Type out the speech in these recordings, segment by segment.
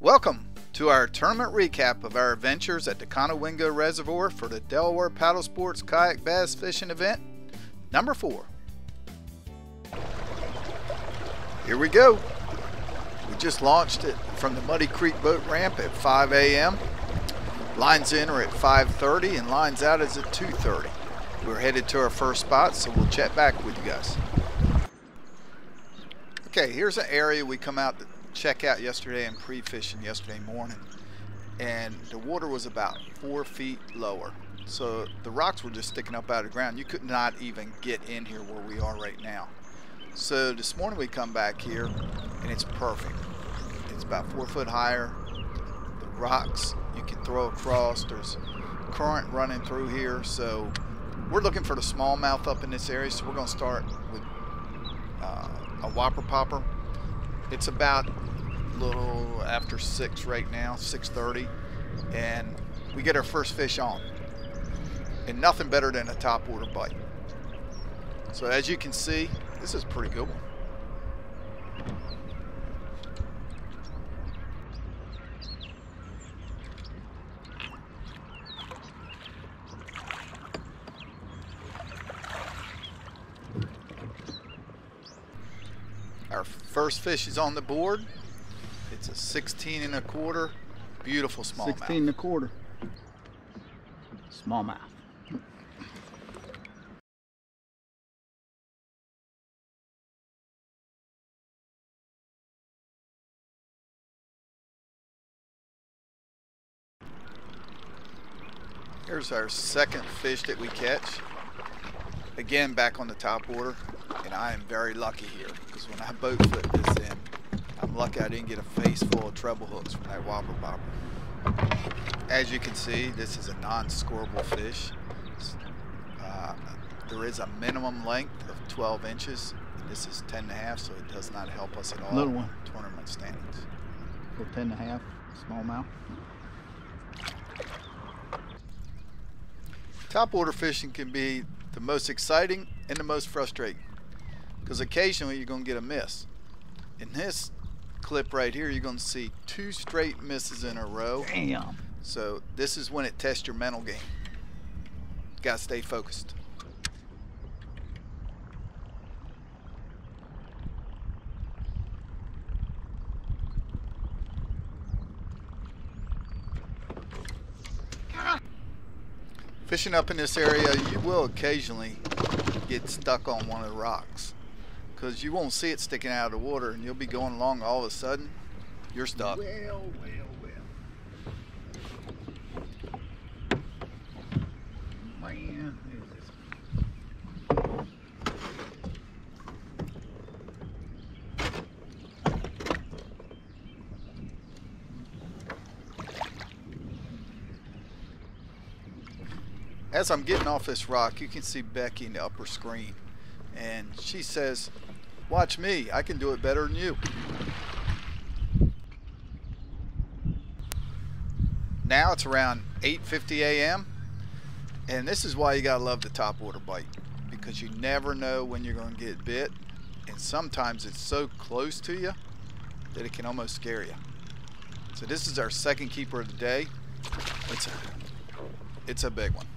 Welcome to our tournament recap of our adventures at the Conowingo Reservoir for the Delaware Paddle Sports Kayak Bass Fishing Event number 4. Here we go. We just launched it from the Muddy Creek boat ramp at 5 a.m. Lines in are at 5:30 and lines out is at 2:30. We're headed to our first spot, so we'll chat back with you guys. Okay, here's an area we come out to check out yesterday and pre-fishing yesterday morning, and the water was about 4 feet lower, so the rocks were just sticking up out of the ground. You could not even get in here where we are right now. So this morning we come back here and it's perfect. It's about 4 foot higher. The rocks you can throw across. There's current running through here, so we're looking for the smallmouth up in this area. So we're going to start with a whopper popper. It's about a little after 6 right now, 6:30, and we get our first fish on. And nothing better than a topwater bite. So as you can see, this is a pretty good one. Our first fish is on the board. It's a 16 1/4, beautiful smallmouth. 16 1/4, smallmouth. Here's our second fish that we catch. Again, back on the topwater, and I am very lucky here because when I boat flip this in, I'm lucky I didn't get a face full of treble hooks from that whopper bobber. As you can see, this is a non-scorable fish. There is a minimum length of 12 inches. This is 10 1/2, so it does not help us at all. Little one. Tournament standings. So 10 1/2, smallmouth. Topwater fishing can be the most exciting and the most frustrating because occasionally you're going to get a miss. In this clip right here, you're going to see 2 straight misses in a row. Damn. So this is when it tests your mental game. Got to stay focused. Fishing up in this area, you will occasionally get stuck on one of the rocks because you won't see it sticking out of the water, and you'll be going along, all of a sudden you're stuck. Well. Man, As I'm getting off this rock, you can see Becky in the upper screen, and she says, "Watch me, I can do it better than you." Now it's around 8:50 a.m. and this is why you gotta love the topwater bite, because you never know when you're going to get bit, and sometimes it's so close to you that it can almost scare you. So this is our second keeper of the day. It's a big one.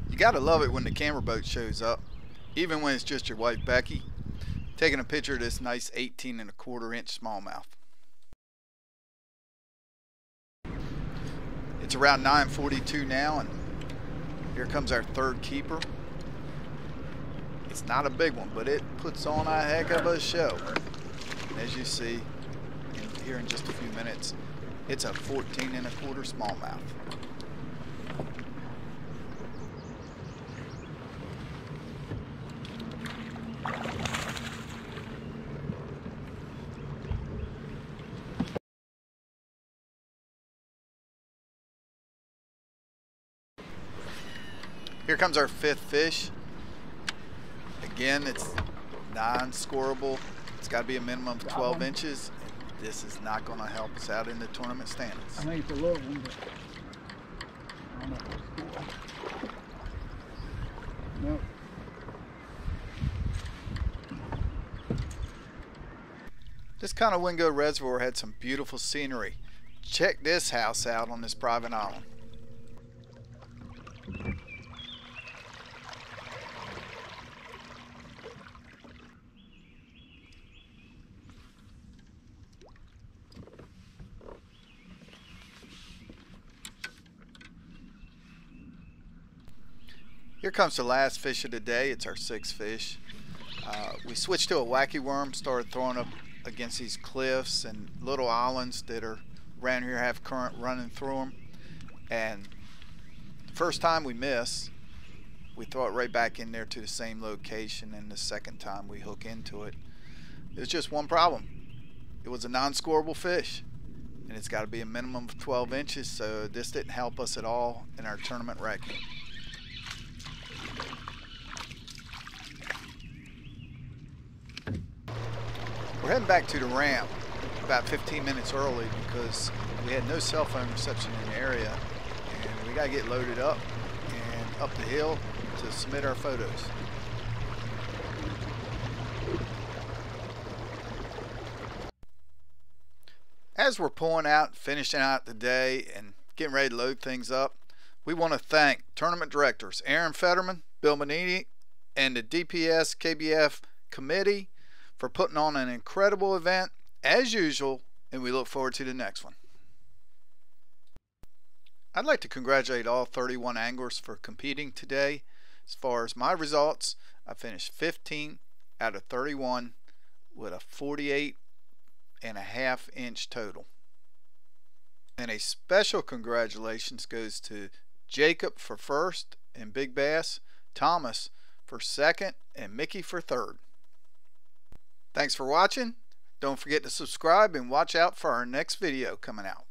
You gotta love it when the camera boat shows up, even when it's just your wife Becky, taking a picture of this nice 18 1/4 inch smallmouth. It's around 9:42 now, and here comes our third keeper. It's not a big one, but it puts on a heck of a show. As you see here in just a few minutes, it's a 14 1/4 smallmouth. Here comes our fifth fish. Again, it's non-scorable. It's got to be a minimum of 12 inches. This is not going to help us out in the tournament standings. I think it's a little one, but I don't know if it's cool. Nope. This Conowingo Reservoir had some beautiful scenery. Check this house out on this private island. Here comes the last fish of the day. It's our sixth fish. We switched to a wacky worm, started throwing up against these cliffs and little islands that are around here, have current running through them. And the first time we miss, we throw it right back in there to the same location, and the second time we hook into it. There's just one problem. It was a non-scorable fish, and it's got to be a minimum of 12 inches, so this didn't help us at all in our tournament ranking. We're heading back to the ramp about 15 minutes early because we had no cell phone reception in the area, and we got to get loaded up and up the hill to submit our photos. As we're pulling out, finishing out the day and getting ready to load things up, we want to thank tournament directors Aaron Fetterman, Bill Manini, and the Dpskbf committee for putting on an incredible event as usual, and we look forward to the next one. I'd like to congratulate all 31 anglers for competing today. As far as my results, I finished 15 out of 31 with a 48.5 inch total. And a special congratulations goes to Jacob for first and Big Bass, Thomas for second, and Mickey for third. Thanks for watching. Don't forget to subscribe and watch out for our next video coming out.